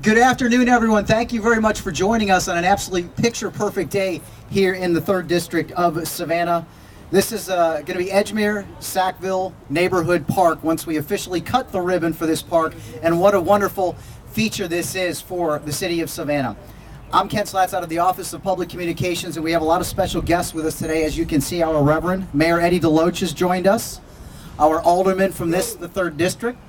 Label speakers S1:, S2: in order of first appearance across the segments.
S1: Good afternoon, everyone. Thank you very much for joining us on an absolutely picture-perfect day here in the 3rd District of Savannah. This is going to be Edgemere Sackville Neighborhood Park once we officially cut the ribbon for this park, and what a wonderful feature this is for the city of Savannah. I'm Ken Slatz out of the Office of Public Communications, and we have a lot of special guests with us today. As you can see, our Reverend Mayor Eddie DeLoach has joined us. Our Alderman from the 3rd District,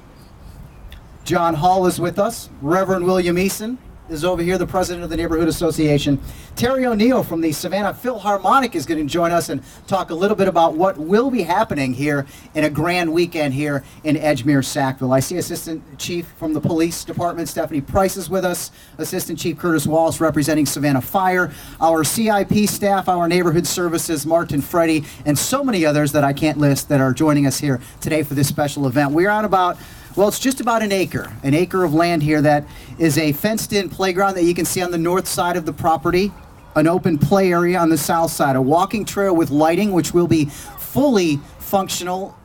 S1: John Hall, is with us. Reverend William Eason is over here, the president of the Neighborhood Association. Terry O'Neill from the Savannah Philharmonic is going to join us and talk a little bit about what will be happening here in a grand weekend here in Edgemere Sackville. I see Assistant Chief from the Police Department, Stephanie Price, is with us. Assistant Chief Curtis Wallace representing Savannah Fire. Our CIP staff, our Neighborhood Services, Martin Freddy, and so many others that I can't list that are joining us here today for this special event. We're on about, well, it's just about an acre of land here that is a fenced-in playground that you can see on the north side of the property, an open play area on the south side, a walking trail with lighting, which will be fully functional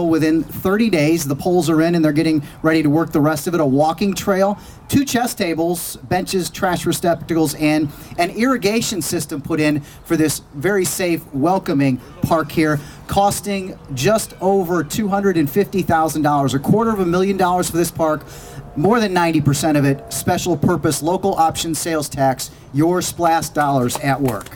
S1: within 30 days. The poles are in and they're getting ready to work the rest of it. A walking trail, 2 chess tables, benches, trash receptacles, and an irrigation system put in for this very safe, welcoming park here, costing just over $250,000, $250,000 for this park. More than 90% of it special purpose local option sales tax, your splash dollars at work.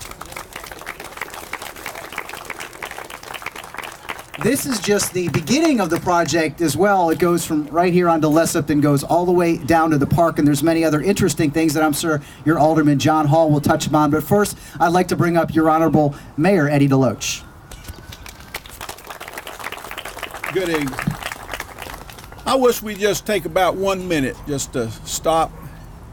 S1: This is just the beginning of the project as well. It goes from right here onto Lessup and goes all the way down to the park, and there's many other interesting things that I'm sure your Alderman John Hall will touch upon. But first, I'd like to bring up your Honorable Mayor Eddie DeLoach.
S2: Good evening. I wish we'd just take about 1 minute just to stop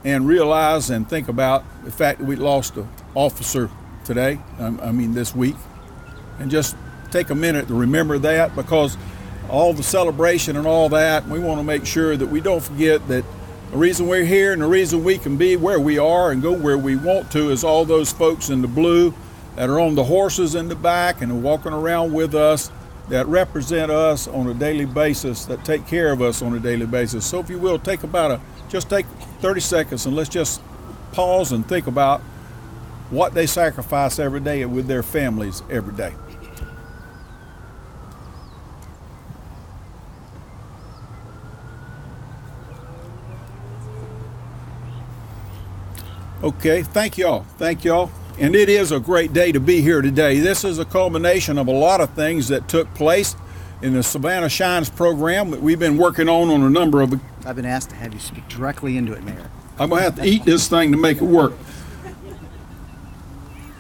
S2: and realize and think about the fact that we lost an officer today, this week, and just take a minute to remember that, because all the celebration and all that, we want to make sure that we don't forget that the reason we're here and the reason we can be where we are and go where we want to is all those folks in the blue that are on the horses in the back and are walking around with us, that represent us on a daily basis, that take care of us on a daily basis. So if you will, take 30 seconds and let's just pause and think about what they sacrifice every day with their families every day. Okay, thank y'all. And it is a great day to be here today. This is a culmination of a lot of things that took place in the Savannah Shines program that we've been working on a number of.
S1: I've been asked to have you speak directly into it, Mayor.
S2: I'm going to have to eat this thing to make it work.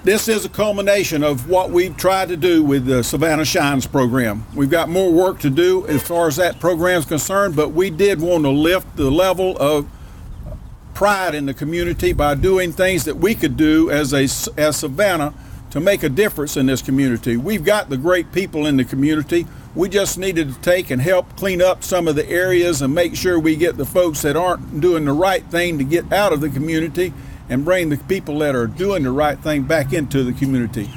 S2: This is a culmination of what we've tried to do with the Savannah Shines program. We've got more work to do as far as that program is concerned, but we did want to lift the level of pride in the community by doing things that we could do as Savannah to make a difference in this community. We've got the great people in the community. We just needed to take and help clean up some of the areas and make sure we get the folks that aren't doing the right thing to get out of the community and bring the people that are doing the right thing back into the community.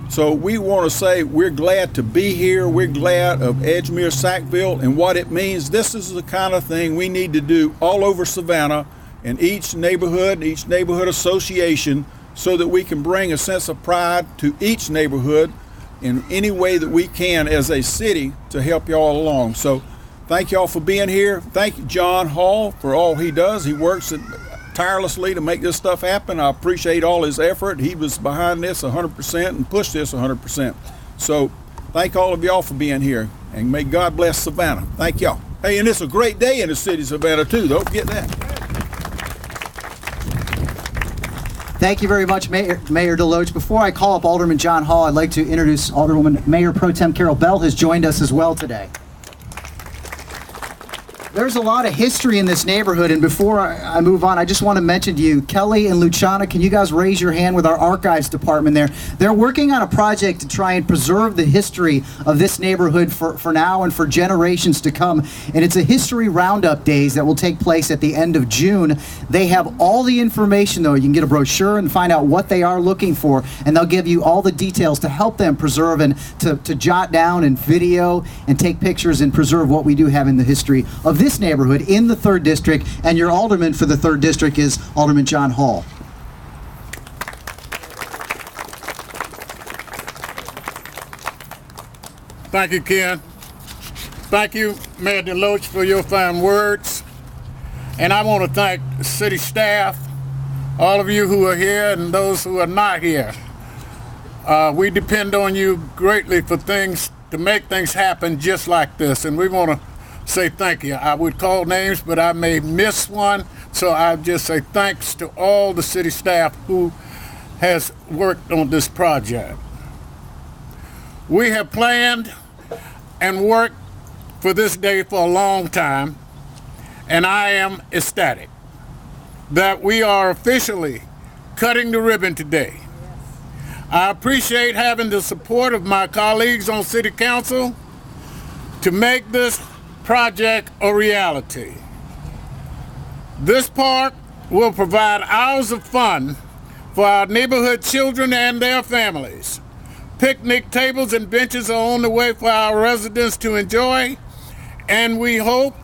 S2: So we want to say we're glad to be here. We're glad of Edgemere Sackville and what it means. This is the kind of thing we need to do all over Savannah in each neighborhood association, so that we can bring a sense of pride to each neighborhood in any way that we can as a city to help y'all along. So thank y'all for being here. Thank you, John Hall, for all he does. He works tirelessly to make this stuff happen. I appreciate all his effort. He was behind this 100% and pushed this 100%. So thank all of y'all for being here, and may God bless Savannah. Thank y'all. Hey, and it's a great day in the city of Savannah too, don't forget that.
S1: Thank you very much, Mayor DeLoach. Before I call up Alderman John Hall, I'd like to introduce Alderwoman Mayor Pro Tem Carol Bell, has joined us as well today. There's a lot of history in this neighborhood, and before I move on, I just want to mention to you, Kelly and Luciana, can you guys raise your hand with our archives department there? They're working on a project to try and preserve the history of this neighborhood for now and for generations to come, and it's a history roundup days that will take place at the end of June. They have all the information, though. You can get a brochure and find out what they are looking for, and they'll give you all the details to help them preserve and to jot down and video and take pictures and preserve what we do have in the history of this neighborhood in the 3rd District, and your alderman for the 3rd District is Alderman John Hall.
S2: Thank you, Ken. Thank you, Mayor DeLoach, for your fine words. And I want to thank the city staff, all of you who are here and those who are not here. We depend on you greatly for things, to make things happen just like this. And we want to say thank you. I would call names, but I may miss one. So I just say thanks to all the city staff who has worked on this project. We have planned and worked for this day for a long time, and I am ecstatic that we are officially cutting the ribbon today. I appreciate having the support of my colleagues on City Council to make this project a reality. This park will provide hours of fun for our neighborhood children and their families. Picnic tables and benches are on the way for our residents to enjoy, and we hope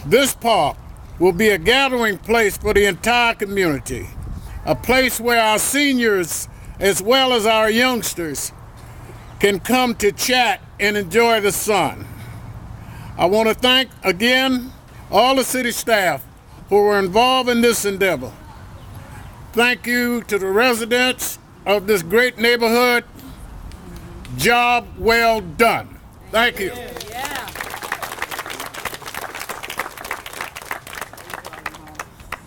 S2: this park will be a gathering place for the entire community, a place where our seniors as well as our youngsters can come to chat and enjoy the sun. I want to thank again all the city staff who were involved in this endeavor. Thank you to the residents of this great neighborhood. Job well done. Thank you.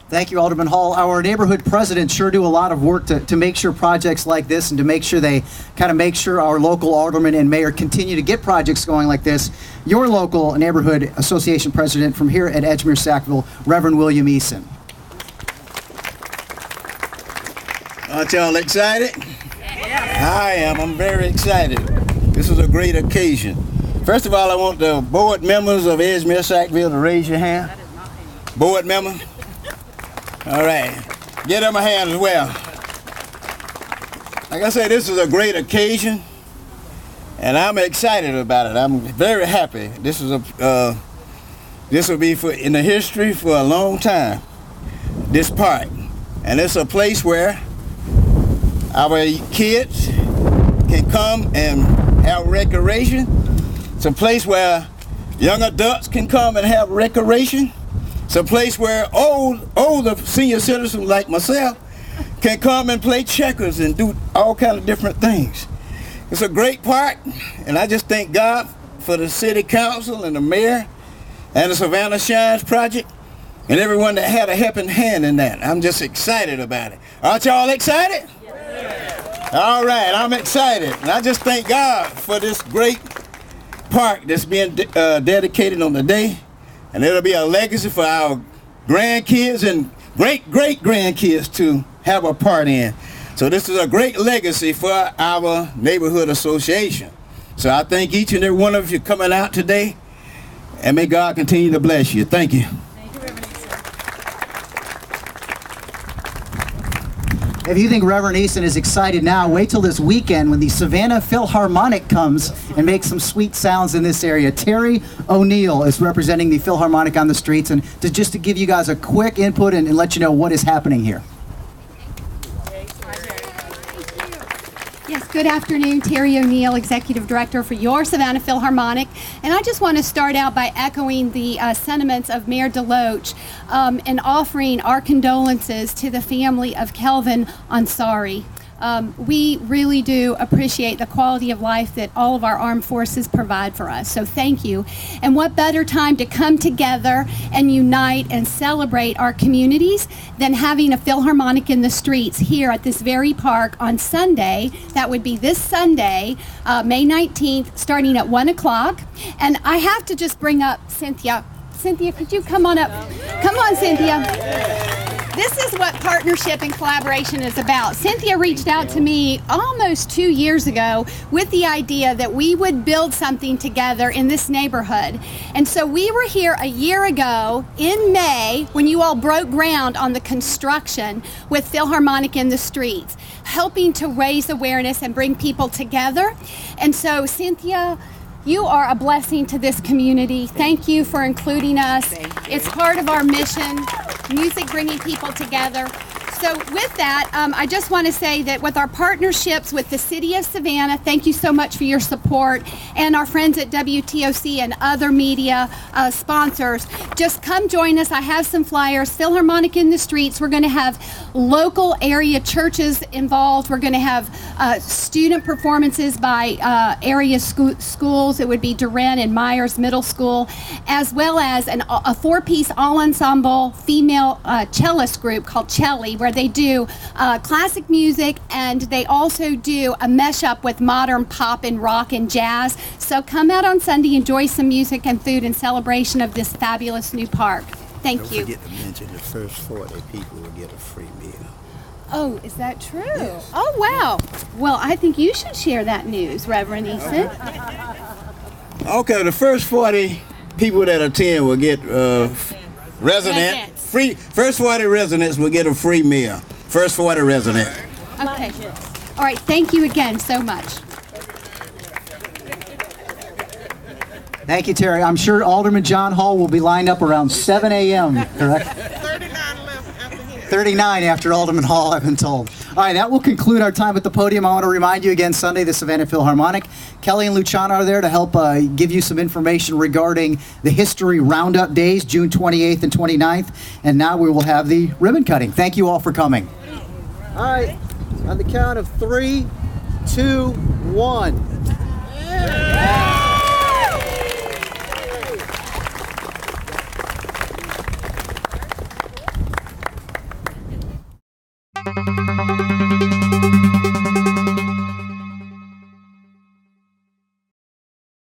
S1: Thank you, Alderman Hall. Our neighborhood presidents sure do a lot of work to make sure projects like this and to make sure they kind of make sure our local alderman and mayor continue to get projects going like this. Your local neighborhood association president from here at Edgemere Sackville, Reverend William Eason.
S3: Aren't y'all excited? I am. I'm very excited. This is a great occasion. First of all, I want the board members of Edgemere Sackville to raise your hand. Board member. All right. Give them a hand as well. Like I said, this is a great occasion, and I'm excited about it. I'm very happy. This will be in the history for a long time. This park, and it's a place where our kids can come and have recreation. It's a place where young adults can come and have recreation. It's a place where older senior citizens like myself can come and play checkers and do all kind of different things. It's a great park, and I just thank God for the city council and the mayor and the Savannah Shines project and everyone that had a helping hand in that. I'm just excited about it. Aren't y'all excited? Yeah. All right, I'm excited, and I just thank God for this great park that's being dedicated on the day, and it'll be a legacy for our grandkids and great-great-grandkids to have a part in. So this is a great legacy for our neighborhood association. So I thank each and every one of you coming out today, and may God continue to bless you. Thank you.
S1: If you think Reverend Eason is excited now, wait till this weekend when the Savannah Philharmonic comes and makes some sweet sounds in this area. Terry O'Neill is representing the Philharmonic on the streets, and just to give you guys a quick input and let you know what is happening here.
S4: Yes, good afternoon. Terry O'Neill, Executive Director for your Savannah Philharmonic. And I just want to start out by echoing the sentiments of Mayor DeLoach and offering our condolences to the family of Kelvin Ansari. We really do appreciate the quality of life that all of our armed forces provide for us. So thank you. And what better time to come together and unite and celebrate our communities than having a Philharmonic in the streets here at this very park on Sunday. That would be this Sunday, May 19th, starting at 1 o'clock. And I have to just bring up Cynthia. Cynthia, could you come on up? Come on, Cynthia. This is what partnership and collaboration is about. Cynthia reached out to me almost 2 years ago with the idea that we would build something together in this neighborhood. And so we were here a year ago in May when you all broke ground on the construction with Philharmonic in the streets, helping to raise awareness and bring people together. And so Cynthia You are a blessing to this community. Thank you for including us. It's part of our mission, music bringing people together. So with that, I just want to say that with our partnerships with the City of Savannah, thank you so much for your support, and our friends at WTOC and other media sponsors. Just come join us. I have some flyers. Philharmonic in the Streets. We're going to have local area churches involved. We're going to have student performances by area schools. It would be Duran and Myers Middle School, as well as a four-piece all-ensemble female cellist group called Celli, where they do classic music, and they also do a mesh-up with modern pop and rock and jazz. So come out on Sunday, enjoy some music and food in celebration of this fabulous new park. Thank you.
S3: Don't forget to mention the first 40 people will get a free meal.
S4: Oh, is that true?
S3: Yes.
S4: Oh, wow. Well, I think you should share that news, Reverend Eason.
S3: Okay, the first 40 people that attend will get
S4: Residents.
S3: free. First 40 residents will get a free meal. First 40 residents.
S4: Okay. All right. Thank you again so much.
S1: Thank you, Terry. I'm sure Alderman John Hall will be lined up around 7 a.m., correct? 39 after Alderman Hall, I've been told. All right, that will conclude our time at the podium. I want to remind you again, Sunday, the Savannah Philharmonic. Kelly and Luciano are there to help give you some information regarding the History Roundup Days, June 28th and 29th. And now we will have the ribbon cutting. Thank you all for coming. All right, on the count of 3, 2, 1.